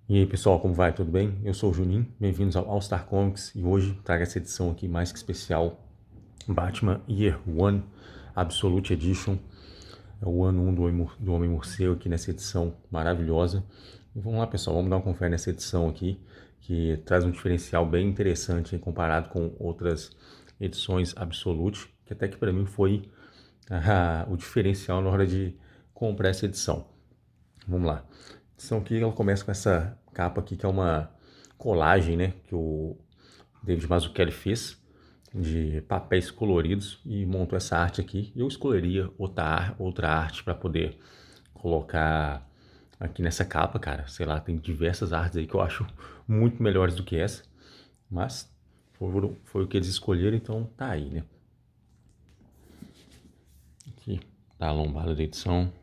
E aí pessoal, como vai? Tudo bem? Eu sou o Juninho, bem-vindos ao All Star Comics e hoje trago essa edição aqui mais que especial, Batman Year One Absolute Edition. É o ano 1 do Homem Morcego aqui nessa edição maravilhosa. E vamos lá pessoal, vamos dar uma conferência nessa edição aqui, que traz um diferencial bem interessante comparado com outras edições Absolute, que até que para mim foi o diferencial na hora de comprar essa edição. Vamos lá. A edição aqui ela começa com essa capa aqui que é uma colagem, né, que o David Mazzucchelli fez de papéis coloridos e montou essa arte aqui. Eu escolheria outra arte para poder colocar aqui nessa capa, cara. Sei lá, tem diversas artes aí que eu acho muito melhores do que essa, mas foi o que eles escolheram, então tá aí, né? Aqui tá a lombada da edição.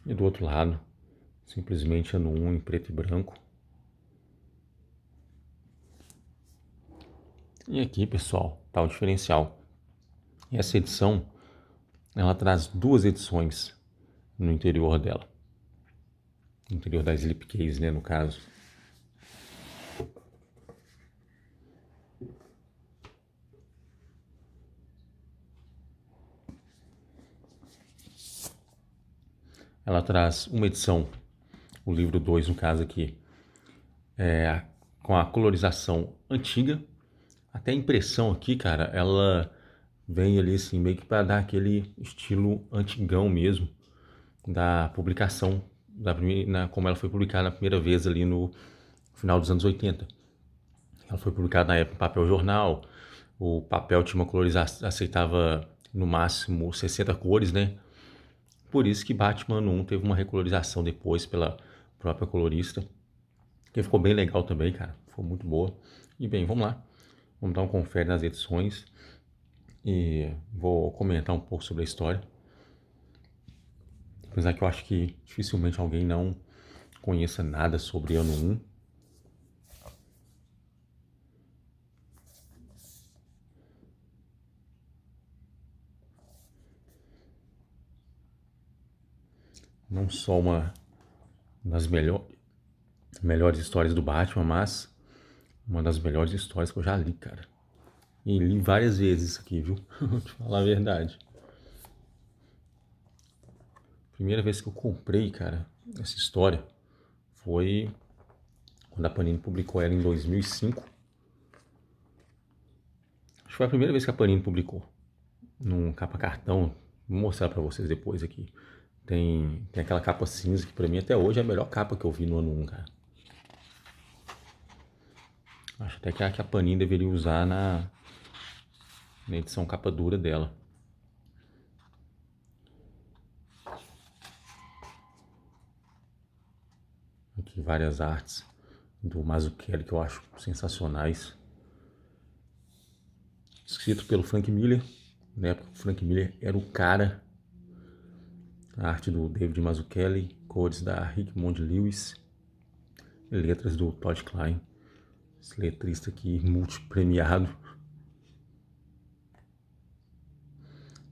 E do outro lado, simplesmente ano 1 em preto e branco. E aqui, pessoal, tá o diferencial. Essa edição, ela traz duas edições no interior dela. No interior da slipcase, né, no caso. Ela traz uma edição, o livro 2 no caso aqui, com a colorização antiga. Até a impressão aqui, cara, ela vem ali assim, meio que para dar aquele estilo antigão mesmo da publicação, como ela foi publicada na primeira vez ali no final dos anos 80. Ela foi publicada na época em papel jornal, o papel tinha uma colorização, aceitava no máximo 60 cores, né? Por isso que Batman 1 teve uma recolorização depois pela própria colorista, que ficou bem legal também, cara. Ficou muito boa. E bem, vamos lá. Vamos dar um confere nas edições e vou comentar um pouco sobre a história. Apesar que eu acho que dificilmente alguém não conheça nada sobre ano 1. Não só uma das melhores histórias do Batman, mas uma das melhores histórias que eu já li, cara. E li várias vezes isso aqui, viu? Vou te falar a verdade. Primeira vez que eu comprei, cara, essa história foi quando a Panini publicou ela em 2005. Acho que foi a primeira vez que a Panini publicou. Num capa cartão. Vou mostrar pra vocês depois aqui. Tem aquela capa cinza que pra mim até hoje é a melhor capa que eu vi no ano 1, cara. Acho até que é a que a Panini deveria usar na edição capa dura dela. Aqui várias artes do Mazzucchelli que eu acho sensacionais. Escrito pelo Frank Miller. Na época o Frank Miller era o cara. A arte do David Mazzucchelli, cores da Rickmond Lewis e letras do Todd Klein. Esse letrista aqui multipremiado.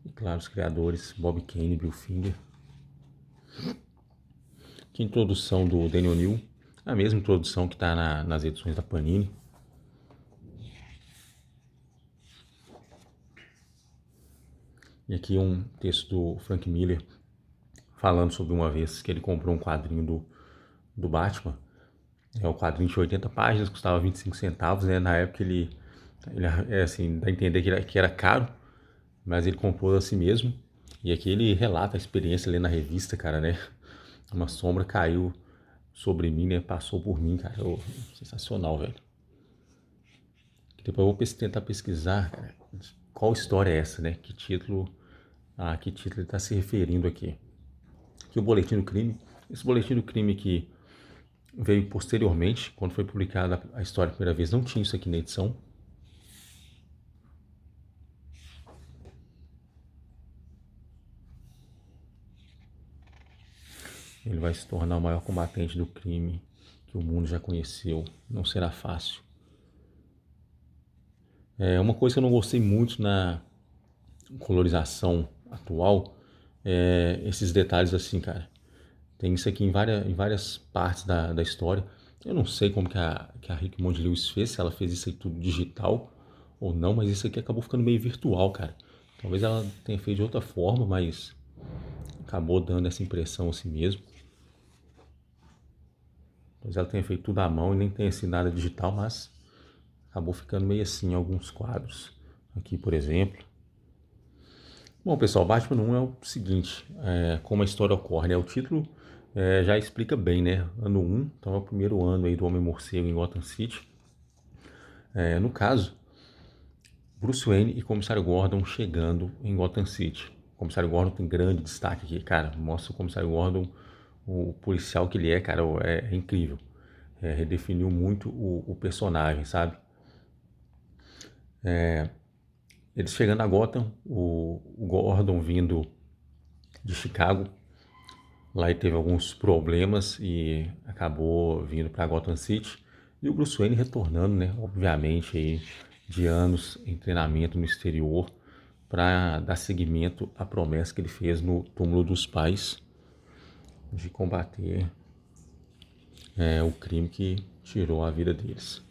E claro, os criadores Bob Kane e Bill Finger. Que introdução do Daniel New, a mesma introdução que está nas edições da Panini. E aqui um texto do Frank Miller falando sobre uma vez que ele comprou um quadrinho do Batman. É o quadrinho de 80 páginas, custava 25 centavos, né? Na época ele assim, dá a entender que era caro, mas ele comprou a si mesmo. E aqui ele relata a experiência lendo a revista, cara, né? Uma sombra caiu sobre mim, né? Passou por mim, cara. Sensacional, velho. Depois eu vou tentar pesquisar, cara, qual história é essa, né? Que título ele está se referindo aqui. Aqui o Boletim do Crime. Esse Boletim do Crime aqui veio posteriormente, quando foi publicada a história a primeira vez, não tinha isso aqui na edição. Ele vai se tornar o maior combatente do crime que o mundo já conheceu. Não será fácil. Uma coisa que eu não gostei muito na colorização atual esses detalhes assim, cara. Tem isso aqui em várias partes da história. Eu não sei como que a Rickmond Lewis fez, se ela fez isso aí tudo digital ou não, mas isso aqui acabou ficando meio virtual, cara. Talvez ela tenha feito de outra forma, mas acabou dando essa impressão assim mesmo. Talvez ela tenha feito tudo à mão e nem tenha sido nada digital, mas acabou ficando meio assim em alguns quadros. Aqui, por exemplo. Bom, pessoal, Batman 1 é o seguinte, como a história ocorre, né? O título já explica bem, né? Ano 1, então é o primeiro ano aí do Homem-Morcego em Gotham City. No caso, Bruce Wayne e Comissário Gordon chegando em Gotham City. O Comissário Gordon tem grande destaque aqui, cara. Mostra o Comissário Gordon, o policial que ele é, cara, é incrível. Redefiniu muito o personagem, sabe? Eles chegando a Gotham, o Gordon vindo de Chicago. Lá ele teve alguns problemas e acabou vindo para Gotham City. E o Bruce Wayne retornando, né? Obviamente, aí, de anos em treinamento no exterior para dar seguimento à promessa que ele fez no túmulo dos pais de combater o crime que tirou a vida deles.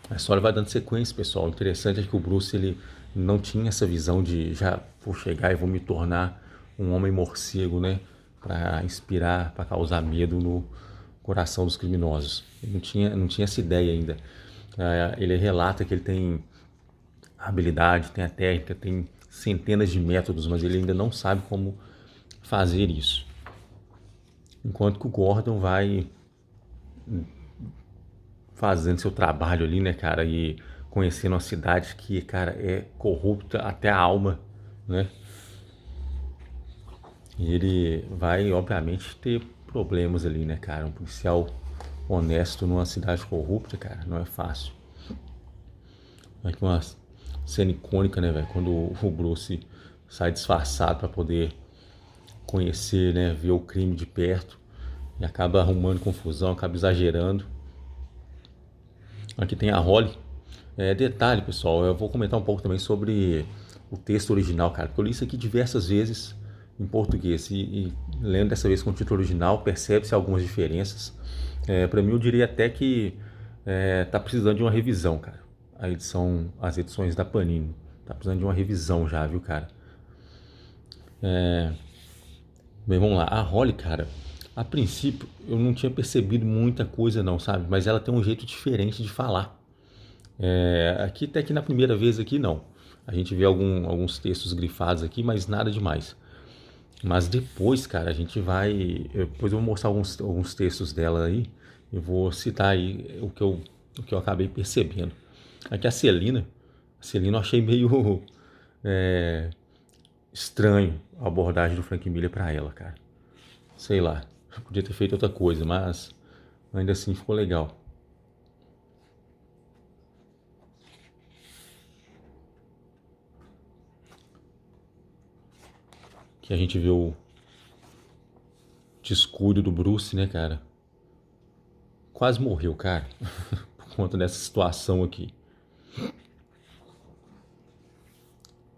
A história vai dando sequência, pessoal. O interessante é que o Bruce ele não tinha essa visão de já vou chegar e vou me tornar um homem morcego, né? Para inspirar, para causar medo no coração dos criminosos. Ele não tinha essa ideia ainda. Ele relata que ele tem a habilidade, tem a técnica, tem centenas de métodos, mas ele ainda não sabe como fazer isso. Enquanto que o Gordon vai fazendo seu trabalho ali, né, cara, e conhecendo uma cidade que, cara, é corrupta até a alma, né? E ele vai, obviamente, ter problemas ali, né, cara? Um policial honesto numa cidade corrupta, cara, não é fácil. Aqui uma cena icônica, né, velho? Quando o Bruce sai disfarçado para poder conhecer, né, ver o crime de perto e acaba arrumando confusão, acaba exagerando. Aqui tem a Holly. Detalhe, pessoal, eu vou comentar um pouco também sobre o texto original, cara, porque eu li isso aqui diversas vezes em português e lendo dessa vez com o título original, percebe-se algumas diferenças. Para mim, eu diria até que tá precisando de uma revisão, cara. As edições da Panini. Tá precisando de uma revisão já, viu, cara? Bem, vamos lá. A Holly, cara, a princípio eu não tinha percebido muita coisa não, sabe? Mas ela tem um jeito diferente de falar. Aqui até que na primeira vez aqui não. A gente vê alguns textos grifados aqui, mas nada demais. Mas depois, cara, a gente vai. Depois eu vou mostrar alguns textos dela aí. Eu vou citar aí o que eu acabei percebendo. Aqui a Celina eu achei meio estranho a abordagem do Frank Miller pra ela, cara. Sei lá, podia ter feito outra coisa, mas ainda assim ficou legal. Que a gente vê o descuido do Bruce, né, cara? Quase morreu, cara, por conta dessa situação aqui.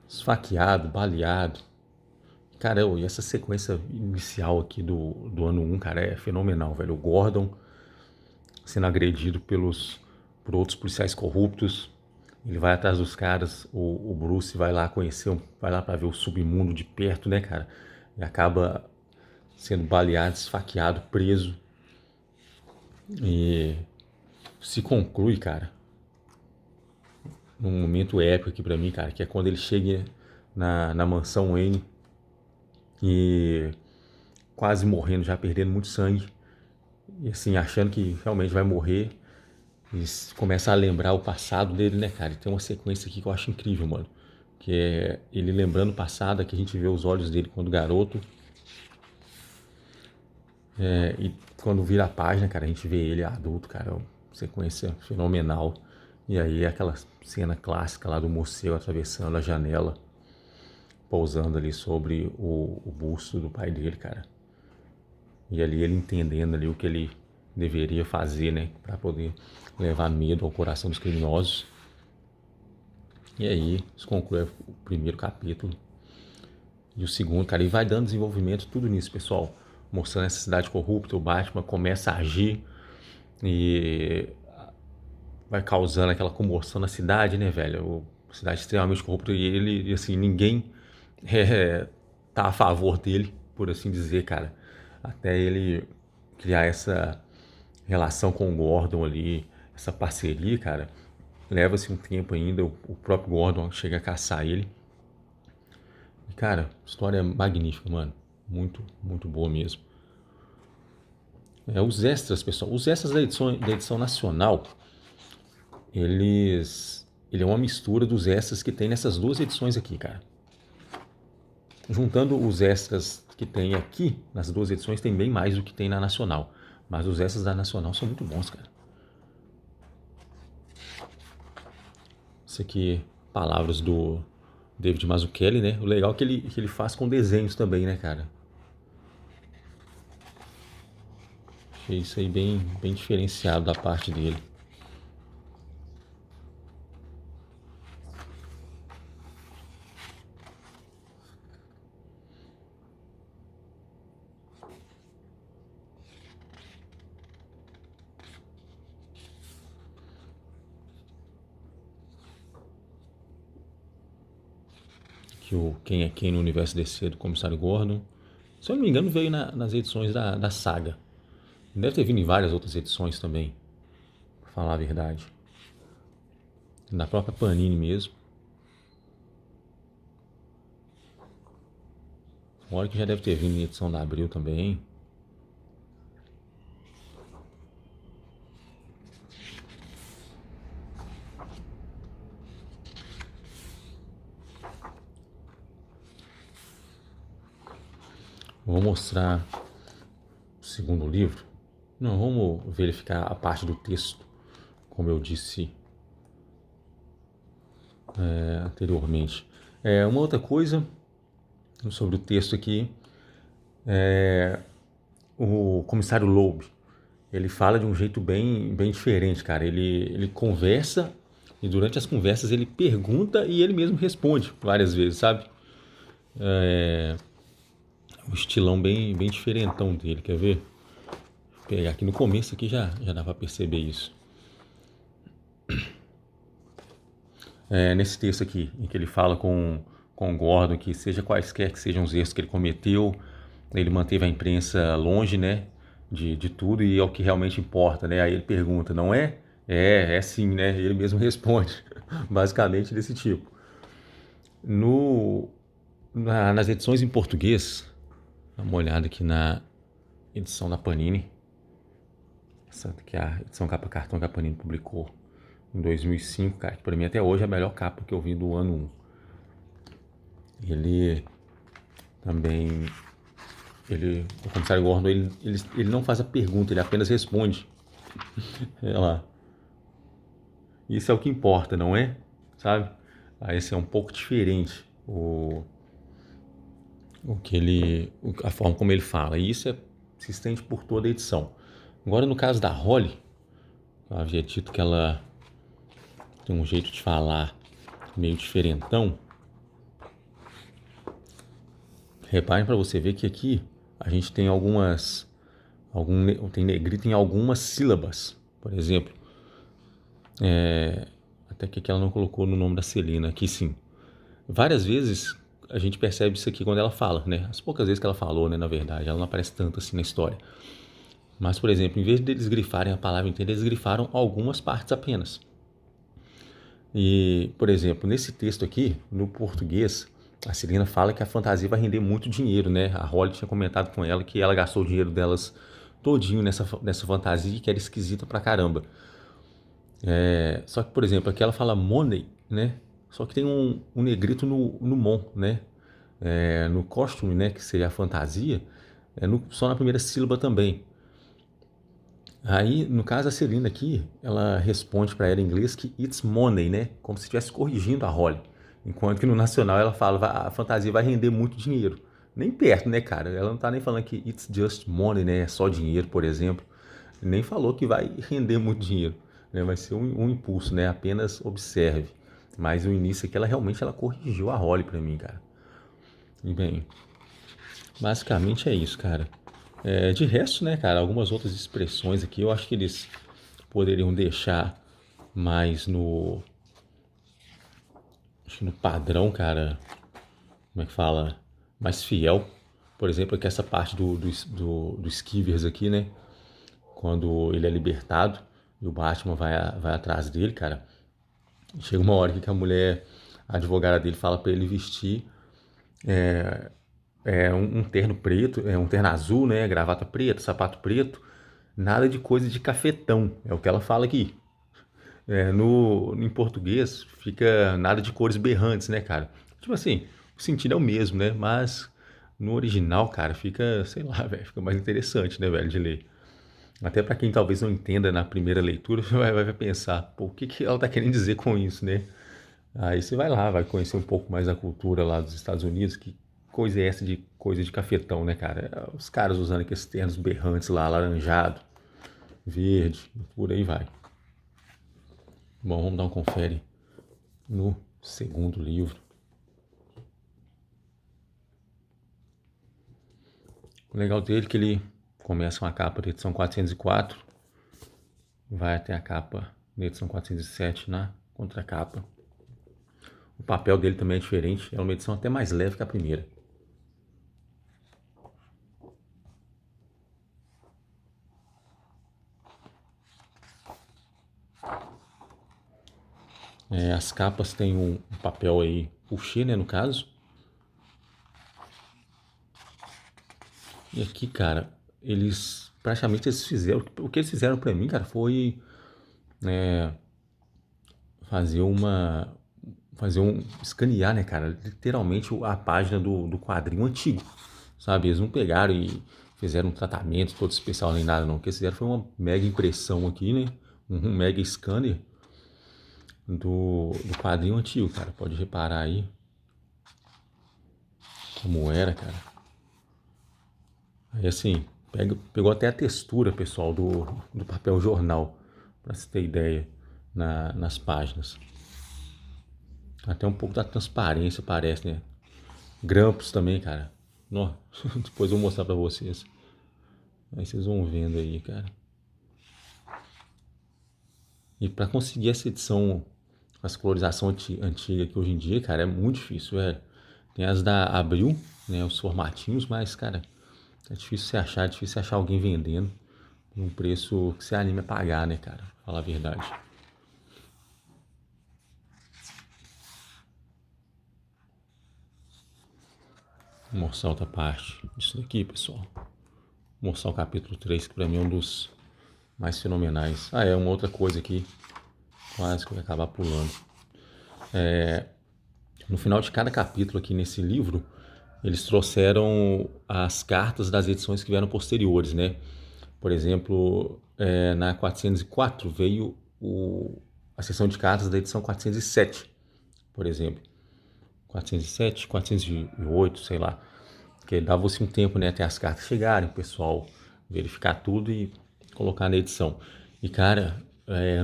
Esfaqueado, baleado. Cara, e essa sequência inicial aqui do ano um, cara, é fenomenal, velho. O Gordon sendo agredido por outros policiais corruptos. Ele vai atrás dos caras, o Bruce vai lá conhecer, vai lá pra ver o submundo de perto, né, cara? E acaba sendo baleado, esfaqueado, preso. E se conclui, cara, num momento épico aqui pra mim, cara, que é quando ele chega na mansão Wayne e quase morrendo, já perdendo muito sangue. E assim, achando que realmente vai morrer. E começa a lembrar o passado dele, né, cara? E tem uma sequência aqui que eu acho incrível, mano. Que é ele lembrando o passado, que a gente vê os olhos dele quando garoto. E quando vira a página, cara, a gente vê ele adulto, cara. Uma sequência fenomenal. E aí aquela cena clássica lá do morcego atravessando a janela, pousando ali sobre o busto do pai dele, cara. E ali ele entendendo ali o que ele deveria fazer, né, para poder levar medo ao coração dos criminosos. E aí, isso conclui o primeiro capítulo. E o segundo, cara, e vai dando desenvolvimento tudo nisso, pessoal. Mostrando essa cidade corrupta, o Batman começa a agir e vai causando aquela comoção na cidade, né, velho? A cidade extremamente corrupta e ele, assim, ninguém tá a favor dele, por assim dizer, cara. Até ele criar essa relação com o Gordon ali, essa parceria, cara, leva-se um tempo ainda, o próprio Gordon chega a caçar ele. E, cara, história magnífica, mano. Muito, muito boa mesmo. Os extras, pessoal. Os extras da edição nacional, ele é uma mistura dos extras que tem nessas duas edições aqui, cara. Juntando os extras que tem aqui, nas duas edições, tem bem mais do que tem na nacional. Mas os extras da nacional são muito bons, cara. Isso aqui, palavras do David Mazzucchelli, né? O legal é que ele faz com desenhos também, né, cara? Achei isso aí bem, bem diferenciado da parte dele. Que o Quem é Quem no Universo DC do Comissário Gordon, se eu não me engano, veio nas edições da saga. Deve ter vindo em várias outras edições também, pra falar a verdade. Na própria Panini mesmo. Olha que já deve ter vindo em edição da Abril também. Vou mostrar o segundo livro. Não, vamos verificar a parte do texto, como eu disse anteriormente. Uma outra coisa sobre o texto aqui, o comissário Loeb, ele fala de um jeito bem, bem diferente, cara. Ele conversa e durante as conversas ele pergunta e ele mesmo responde várias vezes, sabe? Um estilão bem, bem diferentão dele, quer ver? Vou pegar aqui no começo aqui já dá pra perceber isso. Nesse texto aqui, em que ele fala com o Gordon que seja quaisquer que sejam os erros que ele cometeu, ele manteve a imprensa longe, né, de tudo e é o que realmente importa, né? Aí ele pergunta, não é? É sim, né? Ele mesmo responde, basicamente desse tipo. No, nas edições em português, dá uma olhada aqui na edição da Panini, essa aqui é a edição capa cartão que a Panini publicou em 2005, cara, que pra mim até hoje é a melhor capa que eu vi do ano 1. Ele também, o comissário Gordon, ele não faz a pergunta, ele apenas responde. Olha lá. Isso é o que importa, não é? Sabe? Aí esse é um pouco diferente a forma como ele fala. E isso se estende por toda a edição. Agora no caso da Holly, eu havia dito que ela tem um jeito de falar meio diferentão. Reparem para você ver que aqui a gente tem tem negrito em algumas sílabas. Por exemplo, até que aqui ela não colocou no nome da Celina, aqui sim. Várias vezes a gente percebe isso aqui quando ela fala, né? As poucas vezes que ela falou, né, na verdade, ela não aparece tanto assim na história. Mas, por exemplo, em vez de eles grifarem a palavra inteira, eles grifaram algumas partes apenas. E, por exemplo, nesse texto aqui, no português, a Celina fala que a fantasia vai render muito dinheiro, né? A Holly tinha comentado com ela que ela gastou o dinheiro delas todinho nessa fantasia, que era esquisita pra caramba. Só que, por exemplo, aqui ela fala money, né? Só que tem um negrito no mon, né? No costume, né? Que seria a fantasia, só na primeira sílaba também. Aí, no caso, a Celina aqui, ela responde para ela em inglês que it's money, né? Como se estivesse corrigindo a Holly. Enquanto que no nacional ela fala a fantasia vai render muito dinheiro. Nem perto, né, cara? Ela não tá nem falando que it's just money, né? É só dinheiro, por exemplo. Nem falou que vai render muito dinheiro, né? Vai ser um impulso, né? Apenas observe. Mas o início aqui, ela realmente corrigiu a Holly pra mim, cara. E bem, basicamente é isso, cara. De resto, né, cara, algumas outras expressões aqui eu acho que eles poderiam deixar mais acho que no padrão, cara, como é que fala? Mais fiel. Por exemplo, aqui essa parte do Skivers aqui, né? Quando ele é libertado e o Batman vai atrás dele, cara. Chega uma hora que a mulher, a advogada dele, fala pra ele vestir um terno preto, um terno azul, né? Gravata preta, sapato preto. Nada de coisa de cafetão, é o que ela fala aqui. Em português fica nada de cores berrantes, né, cara? Tipo assim, o sentido é o mesmo, né? Mas no original, cara, fica, sei lá, velho, fica mais interessante, né, velho, de ler. Até pra quem talvez não entenda na primeira leitura, vai pensar, pô, o que que ela tá querendo dizer com isso, né? Aí você vai lá, vai conhecer um pouco mais a cultura lá dos Estados Unidos, que coisa é essa de coisa de cafetão, né, cara? Os caras usando aqueles ternos berrantes lá, alaranjado, verde, por aí vai. Bom, vamos dar um confere no segundo livro. O legal dele é que ele começa uma capa da edição 404, vai até a capa da edição 407 na contracapa. O papel dele também é diferente, é uma edição até mais leve que a primeira. As capas têm um papel aí, puxê, né, no caso. E aqui, cara, eles fizeram, o que eles fizeram pra mim, cara, foi fazer escanear, né, cara, literalmente a página do quadrinho antigo, sabe? Eles não pegaram e fizeram um tratamento todo especial nem nada, não. O que eles fizeram foi uma mega impressão aqui, né? Um mega scanner do quadrinho antigo, cara. Pode reparar aí como era, cara. Aí assim, pegou até a textura, pessoal, do papel jornal, pra você ter ideia, nas páginas. Até um pouco da transparência, parece, né? Grampos também, cara. Nó, depois eu vou mostrar pra vocês. Aí vocês vão vendo aí, cara. E pra conseguir essa edição com essa colorização antiga que hoje em dia, cara, é muito difícil, velho. Tem as da Abril, né, os formatinhos, mas, cara, é difícil você achar alguém vendendo num preço que você anime a pagar, né, cara? Pra falar a verdade. Vou mostrar outra parte disso daqui, pessoal. Vou mostrar o capítulo 3, que pra mim é um dos mais fenomenais. Uma outra coisa aqui, quase que eu ia acabar pulando. No final de cada capítulo aqui nesse livro, eles trouxeram as cartas das edições que vieram posteriores, né? Por exemplo, na 404 veio a seção de cartas da edição 407, por exemplo. 407, 408, sei lá. Que dava-se um tempo, né, até as cartas chegarem, o pessoal verificar tudo e colocar na edição. E, cara,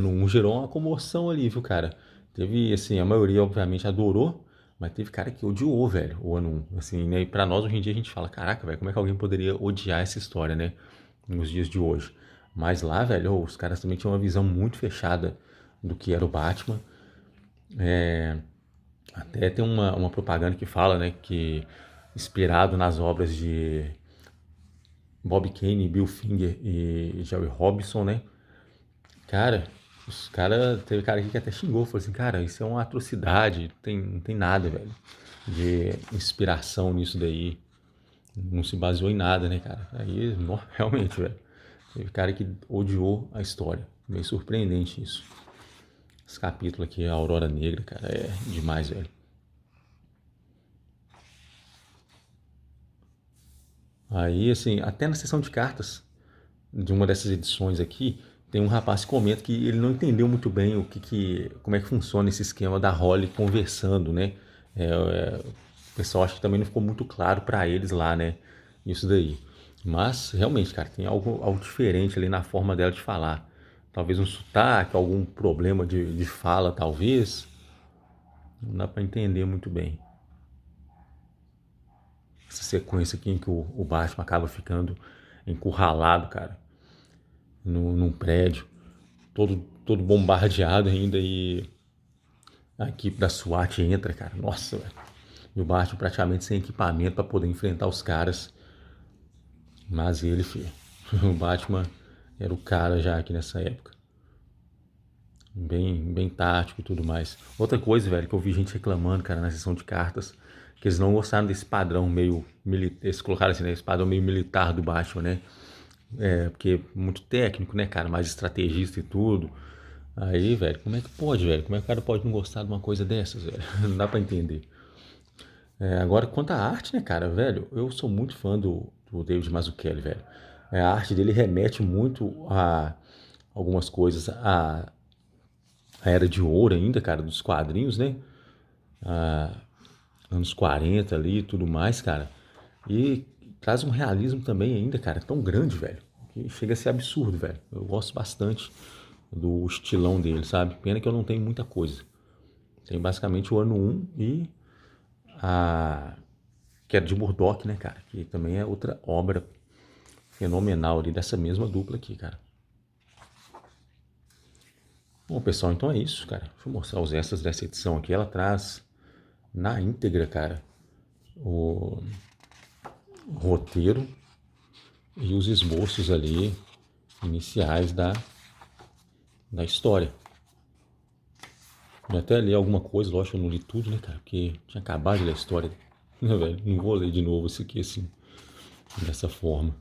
não gerou uma comoção ali, viu, cara? Teve, assim, a maioria, obviamente, adorou, mas teve cara que odiou, velho, o ano 1. Assim, né? E pra nós, hoje em dia, a gente fala, caraca, velho, como é que alguém poderia odiar essa história, né? Nos dias de hoje. Mas lá, velho, os caras também tinham uma visão muito fechada do que era o Batman. Até tem uma propaganda que fala, né, que inspirado nas obras de Bob Kane, Bill Finger e Jerry Robinson, né? Cara, teve cara aqui que até xingou, falou assim, cara, isso é uma atrocidade, não tem nada, velho, de inspiração nisso daí. Não se baseou em nada, né, cara? Aí, realmente, velho, teve cara que odiou a história. Meio surpreendente isso. Esse capítulo aqui, a Aurora Negra, cara, é demais, velho. Aí, assim, até na sessão de cartas de uma dessas edições aqui, tem um rapaz que comenta que ele não entendeu muito bem como é que funciona esse esquema da Holly conversando, né? O pessoal acho que também não ficou muito claro para eles lá, né? Isso daí. Mas, realmente, cara, tem algo diferente ali na forma dela de falar. Talvez um sotaque, algum problema de fala, talvez. Não dá pra entender muito bem. Essa sequência aqui em que o Batman acaba ficando encurralado, cara, num prédio, todo bombardeado ainda, e a equipe da SWAT entra, cara. Nossa, velho. E o Batman praticamente sem equipamento para poder enfrentar os caras. Mas ele, filho, o Batman era o cara já aqui nessa época. Bem tático e tudo mais. Outra coisa, velho, que eu vi gente reclamando, cara, na sessão de cartas, que eles não gostaram desse padrão meio militar. Eles colocaram assim, né? Esse padrão meio militar do Batman, né? Porque é muito técnico, né, cara? Mais estrategista e tudo. Aí, velho, como é que pode, velho? Como é que o cara pode não gostar de uma coisa dessas, velho? Não dá pra entender. Agora, quanto à arte, né, cara, velho, eu sou muito fã do David Mazzucchelli, velho. A arte dele remete muito a algumas coisas, a Era de Ouro ainda, cara, dos quadrinhos, né? Anos 40 ali e tudo mais, cara. E traz um realismo também ainda, cara, tão grande, velho, que chega a ser absurdo, velho. Eu gosto bastante do estilão dele, sabe? Pena que eu não tenho muita coisa. Tem basicamente o ano um e a que era de Murdoch, né, cara? Que também é outra obra fenomenal ali dessa mesma dupla aqui, cara. Bom, pessoal, então é isso, cara. Deixa eu mostrar os extras dessa edição aqui. Ela traz na íntegra, cara, o roteiro e os esboços ali iniciais da história. Eu até li alguma coisa, lógico que eu não li tudo, né, cara? Porque tinha acabado de ler a história, né, velho? Não vou ler de novo isso aqui assim, dessa forma.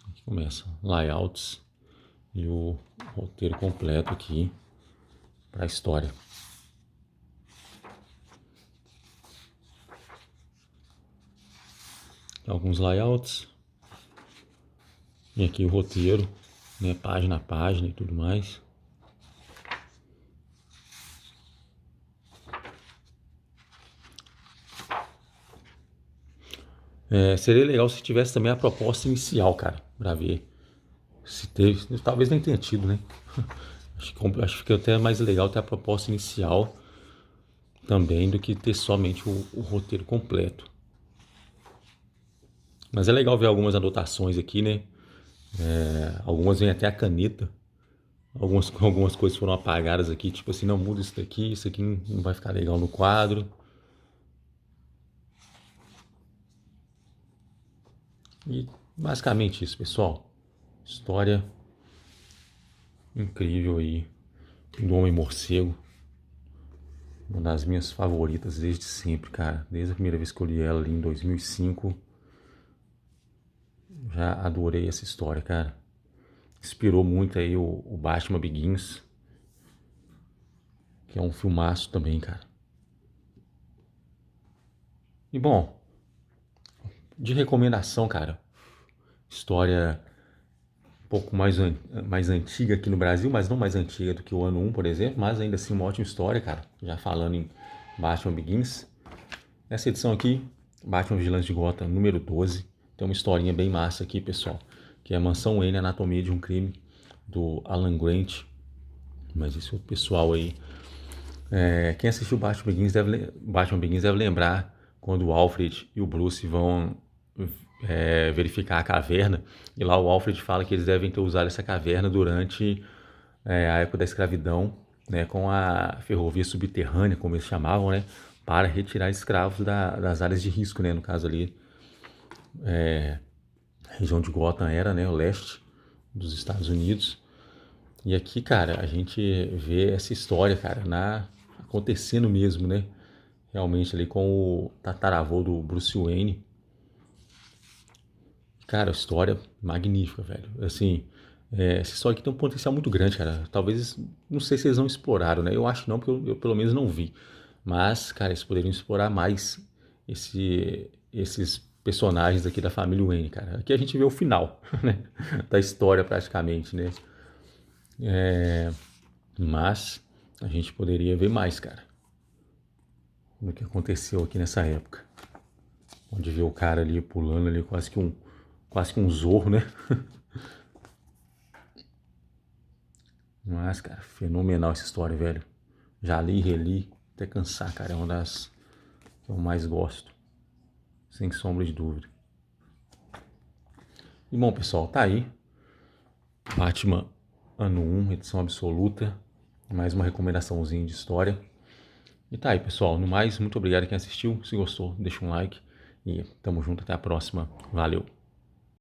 Aqui começa layouts e o roteiro completo aqui para a história. Alguns layouts e aqui o roteiro, né, página a página e tudo mais. Seria legal se tivesse também a proposta inicial, cara, para ver se teve. Talvez nem tenha tido, né? Acho que fica até mais legal ter a proposta inicial também do que ter somente o roteiro completo. Mas é legal ver algumas anotações aqui, né? Algumas vêm até a caneta. Algumas coisas foram apagadas aqui, tipo assim, não muda isso aqui não vai ficar legal no quadro. E basicamente isso, pessoal. História incrível aí do Homem-Morcego. Uma das minhas favoritas desde sempre, cara. Desde a primeira vez que eu li ela ali em 2005. Já adorei essa história, cara. Inspirou muito aí o Batman Begins, que é um filmaço também, cara. E bom, de recomendação, cara, história um pouco mais antiga aqui no Brasil, mas não mais antiga do que o ano um, por exemplo, mas ainda assim uma ótima história, cara. Já falando em Batman Begins. Nessa edição aqui, Batman Vigilante de Gotham, número 12. Tem uma historinha bem massa aqui, pessoal, que é a Mansão Wayne, Anatomia de um Crime, do Alan Grant. Mas isso o pessoal aí... quem assistiu Batman Begins deve lembrar quando o Alfred e o Bruce vão verificar a caverna, e lá o Alfred fala que eles devem ter usado essa caverna durante a época da escravidão, né, com a ferrovia subterrânea, como eles chamavam, né, para retirar escravos das áreas de risco, né, no caso ali, a região de Gotham era, né, o leste dos Estados Unidos. E aqui, cara, a gente vê essa história, cara, acontecendo mesmo, né, realmente ali com o tataravô do Bruce Wayne. Cara, história magnífica, velho. Assim, essa história aqui tem um potencial muito grande, cara. Talvez, não sei se eles não exploraram, né? Eu acho não, porque eu pelo menos não vi. Mas, cara, eles poderiam explorar mais esses personagens aqui da família Wayne, cara. Aqui a gente vê o final, né? Da história praticamente, né? Mas a gente poderia ver mais, cara, do que aconteceu aqui nessa época. Onde vê o cara ali pulando ali quase que um zorro, né? Mas, cara, fenomenal essa história, velho. Já li e reli, até cansar, cara. É uma das que eu mais gosto. Sem sombra de dúvida. E bom, pessoal, tá aí. Batman Ano 1, edição absoluta. Mais uma recomendaçãozinha de história. E tá aí, pessoal. No mais, muito obrigado a quem assistiu. Se gostou, deixa um like. E tamo junto, até a próxima. Valeu!